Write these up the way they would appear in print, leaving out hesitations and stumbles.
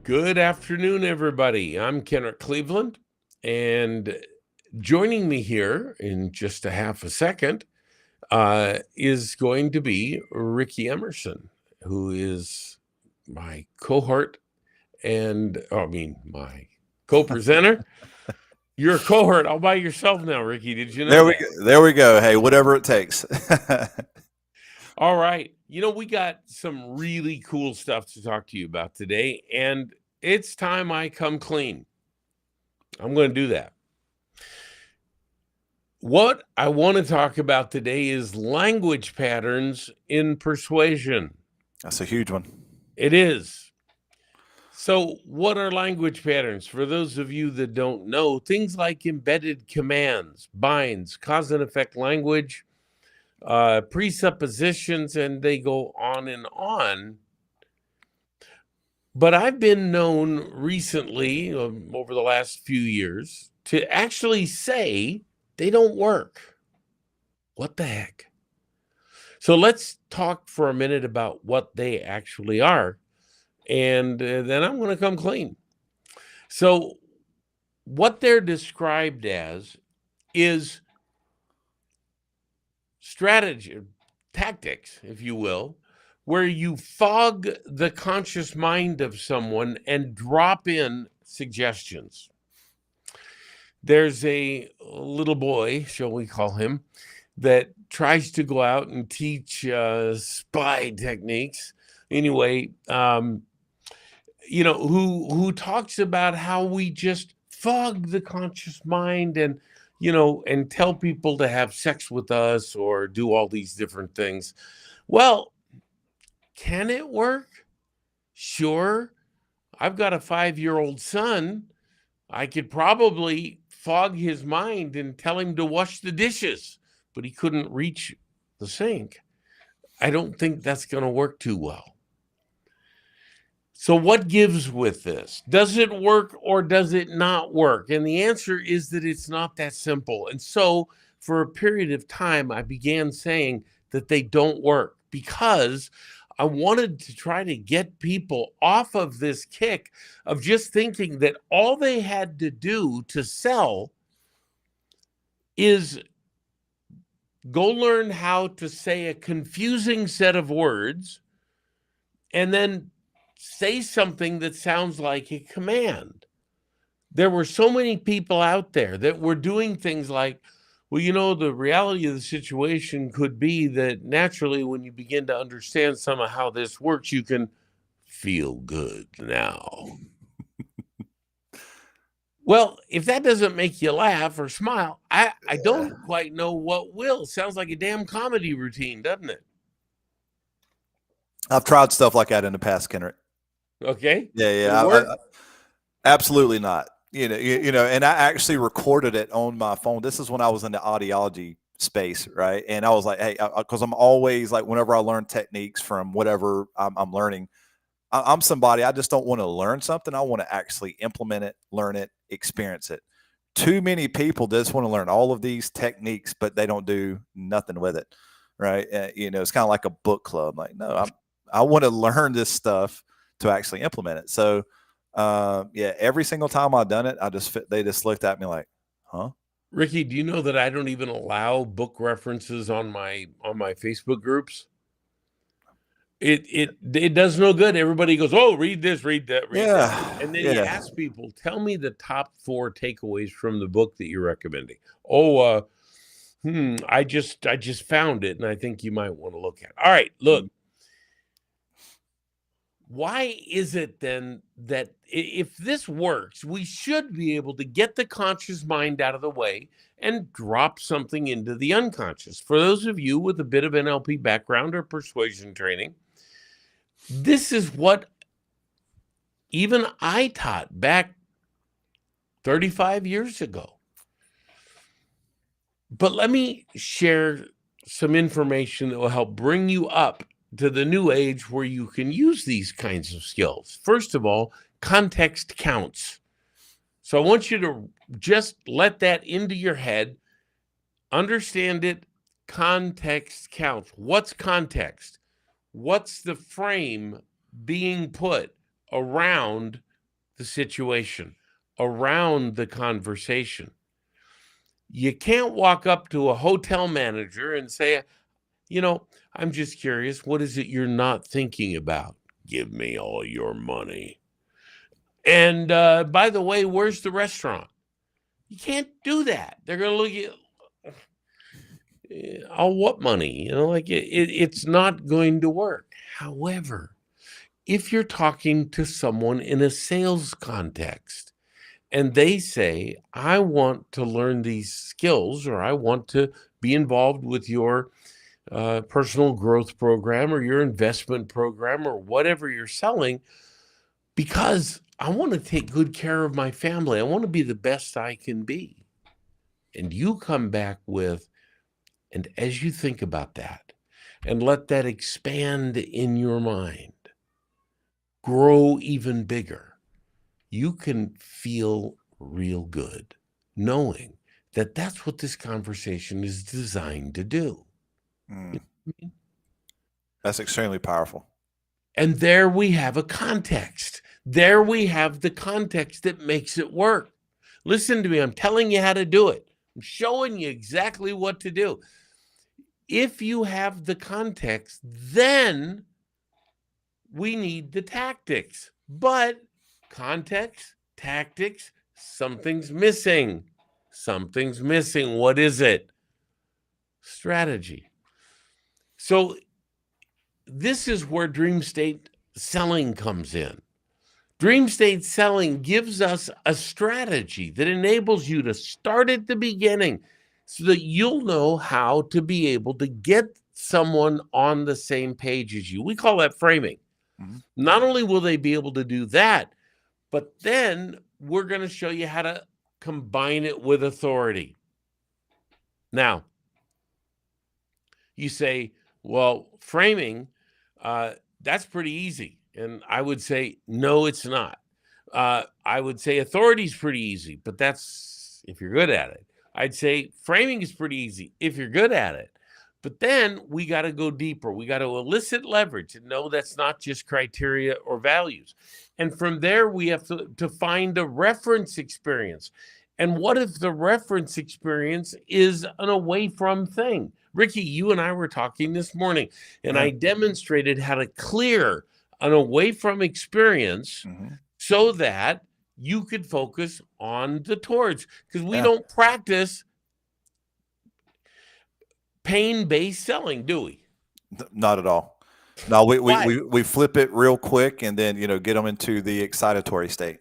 Good afternoon, everybody. I'm Kenneth Cleveland, and joining me here in just a half a second is going to be Ricky Emerson, who is my cohort my co-presenter. You're a cohort all by yourself now, Ricky. Did you know that? There we go. Hey, whatever it takes. All right. We got some really cool stuff to talk to you about today, and it's time I come clean. I'm going to do that. What I want to talk about today is language patterns in persuasion. That's a huge one. It is. So, what are language patterns? For those of you that don't know, things like embedded commands, binds, cause and effect language, presuppositions, and they go on and on. But I've been known recently, over the last few years, to actually say they don't work. What the heck? So let's talk for a minute about what they actually are. And then I'm going to come clean. So what they're described as is strategy, tactics, if you will, where you fog the conscious mind of someone and drop in suggestions. There's a little boy, shall we call him, that tries to go out and teach spy techniques. Anyway, who talks about how we just fog the conscious mind and tell people to have sex with us or do all these different things. Well, can it work? Sure. I've got a 5-year-old son. I could probably fog his mind and tell him to wash the dishes, but he couldn't reach the sink. I don't think that's going to work too well. So what gives with this? Does it work or does it not work? And the answer is that it's not that simple. And so for a period of time, I began saying that they don't work because I wanted to try to get people off of this kick of just thinking that all they had to do to sell is go learn how to say a confusing set of words and then say something that sounds like a command. There were so many people out there that were doing things like, well, the reality of the situation could be that naturally when you begin to understand some of how this works, you can feel good now. Well, if that doesn't make you laugh or smile, I don't quite know what will. Sounds like a damn comedy routine, doesn't it? I've tried stuff like that in the past, Kendrick. Okay. Yeah. I, absolutely not. And I actually recorded it on my phone. This is when I was in the audiology space, right? And I was like, hey, because I'm always like, whenever I learn techniques from whatever I'm learning, I'm somebody, I just don't want to learn something. I want to actually implement it, learn it, experience it. Too many people just want to learn all of these techniques, but they don't do nothing with it, right? It's kind of like a book club. Like, no, I want to learn this stuff to actually implement it. So, every single time I've done it, they just looked at me like, huh? Ricky, do you know that I don't even allow book references on my Facebook groups? It does no good. Everybody goes, oh, read this, read that, read that. And then you ask people, tell me the top 4 takeaways from the book that you're recommending. Oh, I just found it, and I think you might want to look at it. All right, look. Why is it then that if this works, we should be able to get the conscious mind out of the way and drop something into the unconscious? For those of you with a bit of NLP background or persuasion training, this is what even I taught back 35 years ago. But let me share some information that will help bring you up to the new age where you can use these kinds of skills. First of all, context counts. So I want you to just let that into your head, understand it. Context counts. What's context? What's the frame being put around the situation, around the conversation. You can't walk up to a hotel manager and say, I'm just curious, what is it you're not thinking about? Give me all your money. And by the way, where's the restaurant? You can't do that. They're going to look at all what money? It's not going to work. However, if you're talking to someone in a sales context and they say, I want to learn these skills, or I want to be involved with your personal growth program or your investment program or whatever you're selling, because I want to take good care of my family. I want to be the best I can be. And you come back with, and as you think about that and let that expand in your mind, grow even bigger, you can feel real good knowing that that's what this conversation is designed to do. Mm. That's extremely powerful. And there we have a context. There we have the context that makes it work. Listen to me. I'm telling you how to do it. I'm showing you exactly what to do. If you have the context, then we need the tactics. But context, tactics, something's missing. Something's missing. What is it? Strategy. So this is where dream state selling comes in. Dream state selling gives us a strategy that enables you to start at the beginning so that you'll know how to be able to get someone on the same page as you. We call that framing. Mm-hmm. Not only will they be able to do that, but then we're going to show you how to combine it with authority. Now, you say, well, framing, that's pretty easy. And I would say, no, it's not. I would say authority is pretty easy, but that's if you're good at it. I'd say framing is pretty easy if you're good at it. But then we got to go deeper. We got to elicit leverage and know that's not just criteria or values. And from there, we have to find a reference experience. And what if the reference experience is an away from thing? Ricky, you and I were talking this morning, and I demonstrated how to clear an away from experience so that you could focus on the towards, because we don't practice pain-based selling, do we? Not at all. No, we flip it real quick and then, get them into the excitatory state.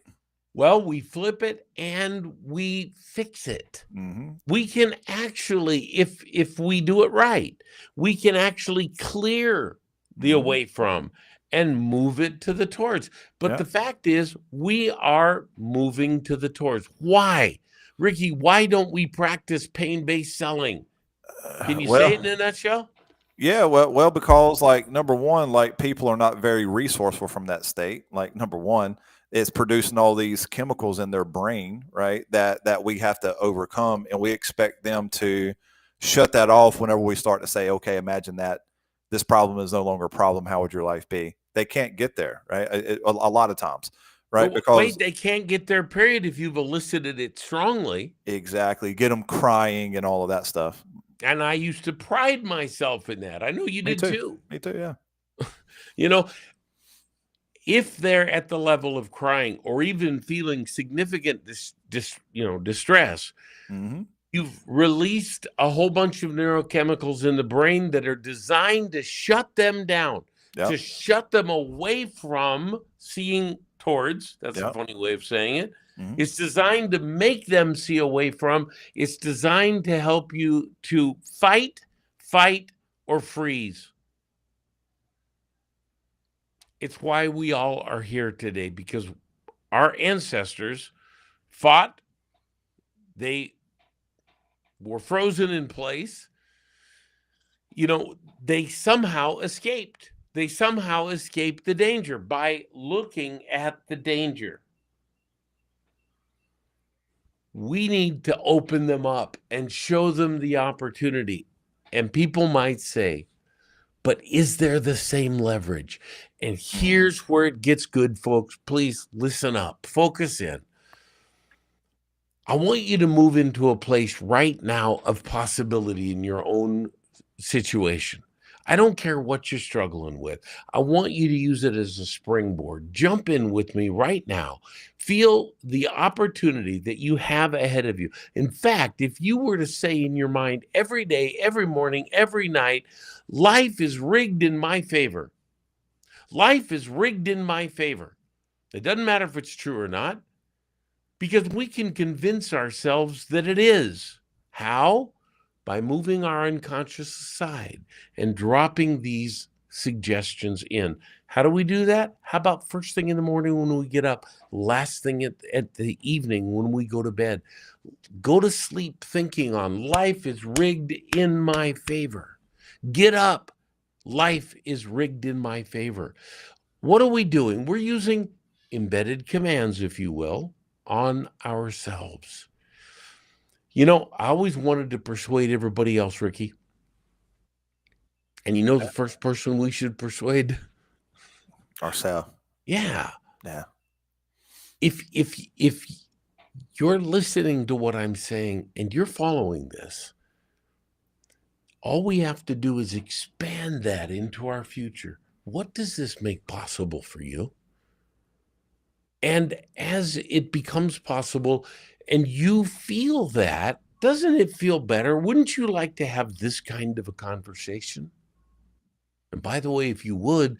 Well, we flip it and we fix it. Mm-hmm. We can actually, if we do it right, we can actually clear the away from and move it to the towards. But the fact is, we are moving to the towards. Why? Ricky, why don't we practice pain-based selling? Can you say it in a nutshell? Yeah, well, because number one, people are not very resourceful from that state. Number one, it's producing all these chemicals in their brain, right? That we have to overcome, and we expect them to shut that off whenever we start to say, okay, imagine that this problem is no longer a problem. How would your life be? They can't get there, right? A lot of times, right? Because they can't get there, period, if you've elicited it strongly. Exactly. Get them crying and all of that stuff. And I used to pride myself in that. I know you did too. Me too, yeah. If they're at the level of crying or even feeling significant distress, you've released a whole bunch of neurochemicals in the brain that are designed to shut them down, to shut them away from seeing towards. That's a funny way of saying it. It's designed to make them see away from. It's designed to help you to fight, or freeze. It's why we all are here today, because our ancestors fought. They were frozen in place. They somehow escaped. They somehow escaped the danger by looking at the danger. We need to open them up and show them the opportunity. And people might say, but is there the same leverage? And Mhm. here's where it gets good, folks. Please listen up, focus in. I want you to move into a place right now of possibility in your own situation. I don't care what you're struggling with. I want you to use it as a springboard. Jump in with me right now. Feel the opportunity that you have ahead of you. In fact, if you were to say in your mind every day, every morning, every night, life is rigged in my favor. Life is rigged in my favor. It doesn't matter if it's true or not, because we can convince ourselves that it is. How? By moving our unconscious aside and dropping these suggestions in. How do we do that? How about first thing in the morning when we get up, last thing at the evening when we go to bed? Go to sleep thinking on life is rigged in my favor. Get up. Life is rigged in my favor. What are we doing? We're using embedded commands, if you will, on ourselves. I always wanted to persuade everybody else, Ricky. And the first person we should persuade? Ourselves. Yeah. Yeah. If you're listening to what I'm saying and you're following this, all we have to do is expand that into our future. What does this make possible for you? And as it becomes possible and you feel that, doesn't it feel better? Wouldn't you like to have this kind of a conversation? And by the way, if you would,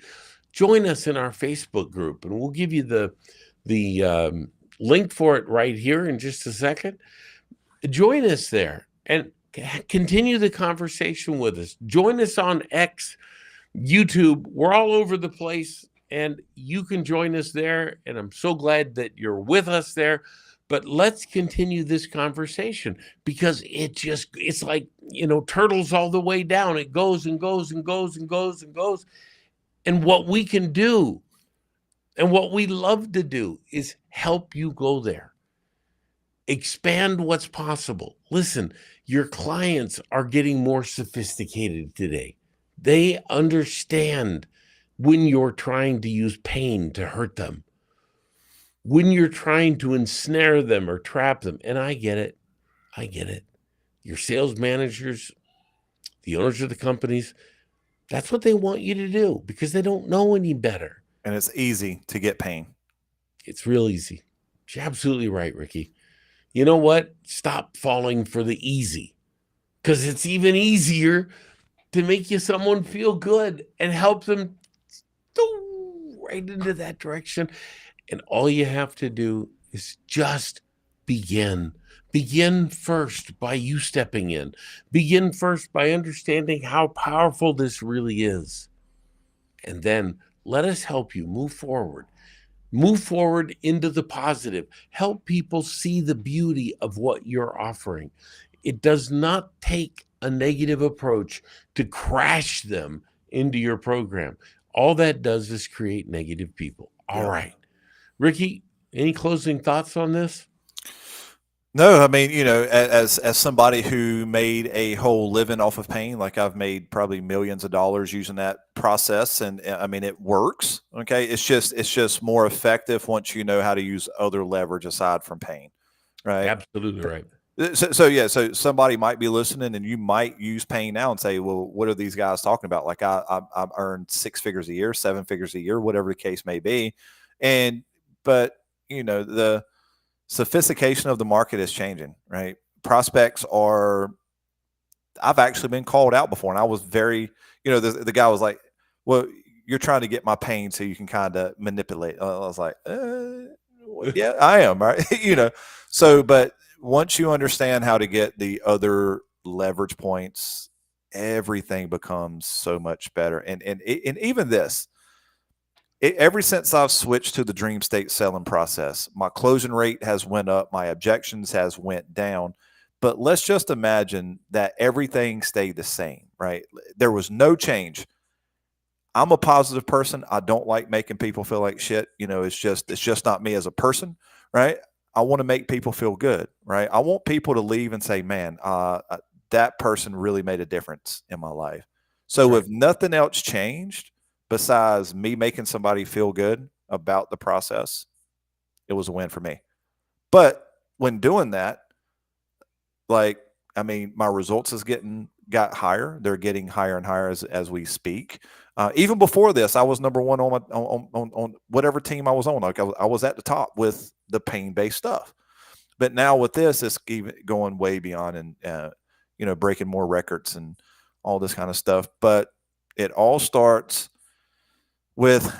join us in our Facebook group, and we'll give you the link for it right here in just a second. Join us there and continue the conversation with us. Join us on X, YouTube. We're all over the place, and you can join us there. And I'm so glad that you're with us there. But let's continue this conversation, because it's like, turtles all the way down. It goes and goes and goes and goes and goes. And what we can do and what we love to do is help you go there. Expand what's possible. Listen, your clients are getting more sophisticated today. They understand when you're trying to use pain to hurt them, when you're trying to ensnare them or trap them. And I get it. I get it. Your sales managers, the owners of the companies, that's what they want you to do because they don't know any better. And it's easy to get pain. It's real easy. You're absolutely right, Ricky. You know what? Stop falling for the easy, because it's even easier to make you someone feel good and help them right into that direction. And all you have to do is just begin. Begin first by you stepping in. Begin first by understanding how powerful this really is. And then let us help you move forward. Move forward into the positive. Help people see the beauty of what you're offering. It does not take a negative approach to crash them into your program. All that does is create negative people. All right. Ricky, any closing thoughts on this? No, I mean, as somebody who made a whole living off of pain, like I've made probably millions of dollars using that process, and I mean, it works. Okay, it's just more effective once you know how to use other leverage aside from pain, right? Absolutely right. So somebody might be listening, and you might use pain now and say, "Well, what are these guys talking about?" Like I earned 6 figures a year, 7 figures a year, whatever the case may be, and but the sophistication of the market is changing, right? Prospects are, I've actually been called out before, and I was very, the guy was like, well, you're trying to get my pain so you can kind of manipulate. I was like, yeah, I am, right? But once you understand how to get the other leverage points, everything becomes so much better. And even this, ever since I've switched to the dream state selling process, my closing rate has went up, my objections has went down. But let's just imagine that everything stayed the same, right? There was no change. I'm a positive person. I don't like making people feel like shit. It's just not me as a person, right? I want to make people feel good, right? I want people to leave and say, "Man, that person really made a difference in my life." So Right. if nothing else changed besides me making somebody feel good about the process, it was a win for me. But when doing that, like, I mean, my results got higher. They're getting higher and higher as we speak. Even before this, I was number one on whatever team I was on. Like I was at the top with the pain based stuff. But now with this, it's even going way beyond and breaking more records and all this kind of stuff. But it all starts with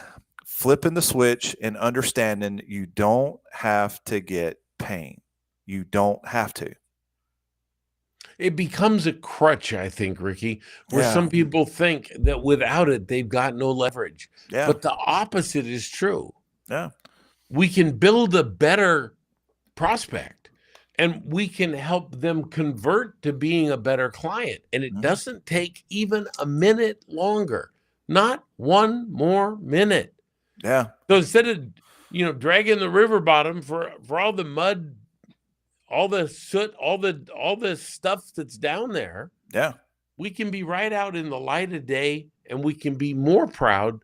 flipping the switch and understanding you don't have to get pain. You don't have to. It becomes a crutch, I think, Ricky, where Yeah. some people think that without it, they've got no leverage. Yeah. But the opposite is true. Yeah. We can build a better prospect and we can help them convert to being a better client. And it Mhm. doesn't take even a minute longer, not one more minute. Yeah. So instead of, dragging the river bottom for all the mud, all the soot, all the stuff that's down there, Yeah. we can be right out in the light of day and we can be more proud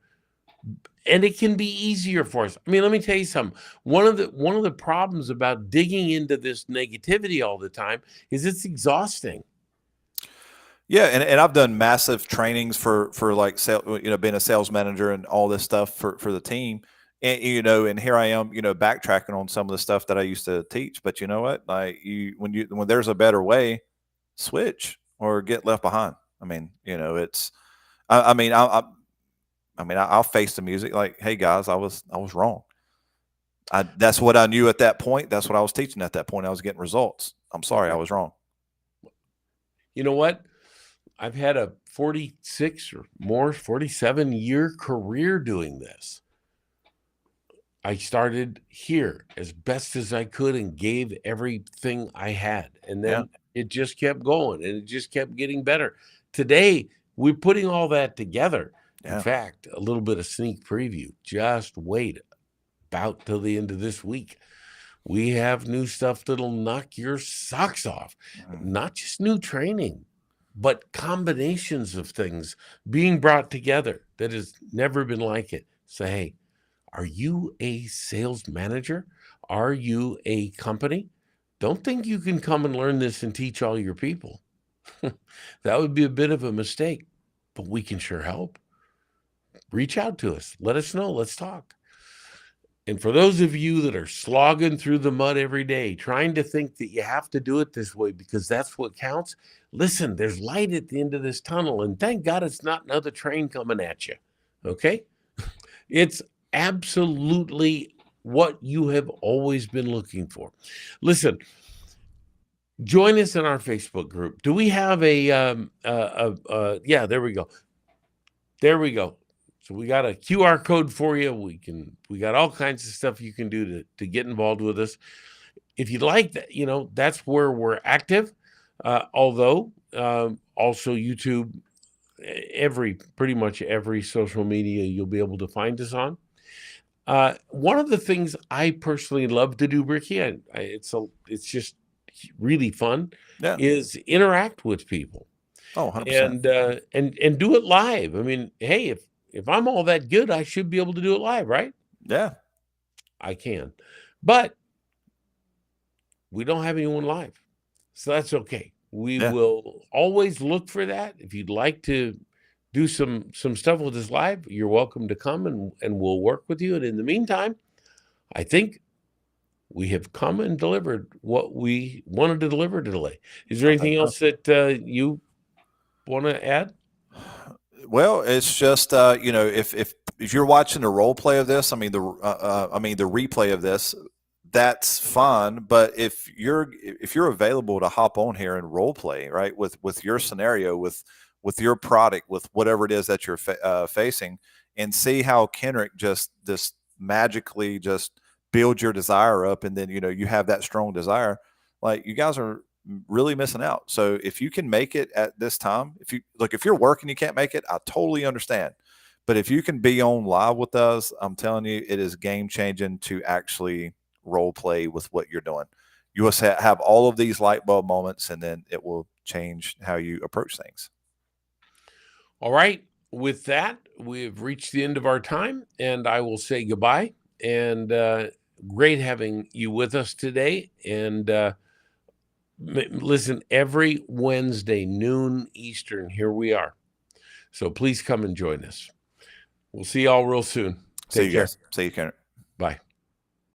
and it can be easier for us. I mean, let me tell you something. One of the problems about digging into this negativity all the time is it's exhausting. Yeah, and I've done massive trainings for like being a sales manager and all this stuff for the team. And and here I am, backtracking on some of the stuff that I used to teach. But you know what? Like when there's a better way, switch or get left behind. I mean, it's I mean I'll face the music like, hey guys, I was wrong. That's what I knew at that point. That's what I was teaching at that point. I was getting results. I'm sorry, I Right. was wrong. You know what? I've had a 46 or more, 47-year career doing this. I started here as best as I could and gave everything I had. And Yeah, then it just kept going and it just kept getting better. Today, we're putting all that together. In yeah. fact, a little bit of sneak preview. Just wait about till the end of this week. We have new stuff that'll knock your socks off. Mhm. Not just new training, but combinations of things being brought together that has never been like it. So, hey, are you a sales manager? Are you a company? Don't think you can come and learn this and teach all your people. That would be a bit of a mistake, but we can sure help. Reach out to us. Let us know. Let's talk. And for those of you that are slogging through the mud every day, trying to think that you have to do it this way because that's what counts, listen, there's light at the end of this tunnel. And thank God it's not another train coming at you. Okay? It's absolutely what you have always been looking for. Listen, join us in our Facebook group. Do we have yeah, there we go. There we go. So we got a QR code for you. We got all kinds of stuff you can do to get involved with us. If you'd like that, that's where we're active. Although also YouTube, pretty much every social media you'll be able to find us on. One of the things I personally love to do, Ricky, it's just really fun, Yeah. is interact with people Oh, 100%. and do it live. I mean, hey, if I'm all that good, I should be able to do it live, right? Yeah. I can, but we don't have anyone live, so that's okay. We Yeah. will always look for that. If you'd like to do some stuff with us live, you're welcome to come and we'll work with you. And in the meantime, I think we have come and delivered what we wanted to deliver today. Is there I think anything so. else that you want to add? Well, it's just if you're watching the role play of this, I mean the replay of this, that's fine. But if you're available to hop on here and role play, right, with your scenario, with your product, with whatever it is that you're facing, and see how Kendrick just this magically just builds your desire up, and then you have that strong desire, like you guys are really missing out. So if you can make it at this time, if you're working, you can't make it, I totally understand. But if you can be on live with us, I'm telling you, it is game changing to actually role play with what you're doing. You will have all of these light bulb moments, and then it will change how you approach things. All right. With that, we've reached the end of our time, and I will say goodbye. And great having you with us today. And listen, every Wednesday, noon Eastern, here we are. So please come and join us. We'll see y'all real soon. See Take you care. guys. See you, Karen.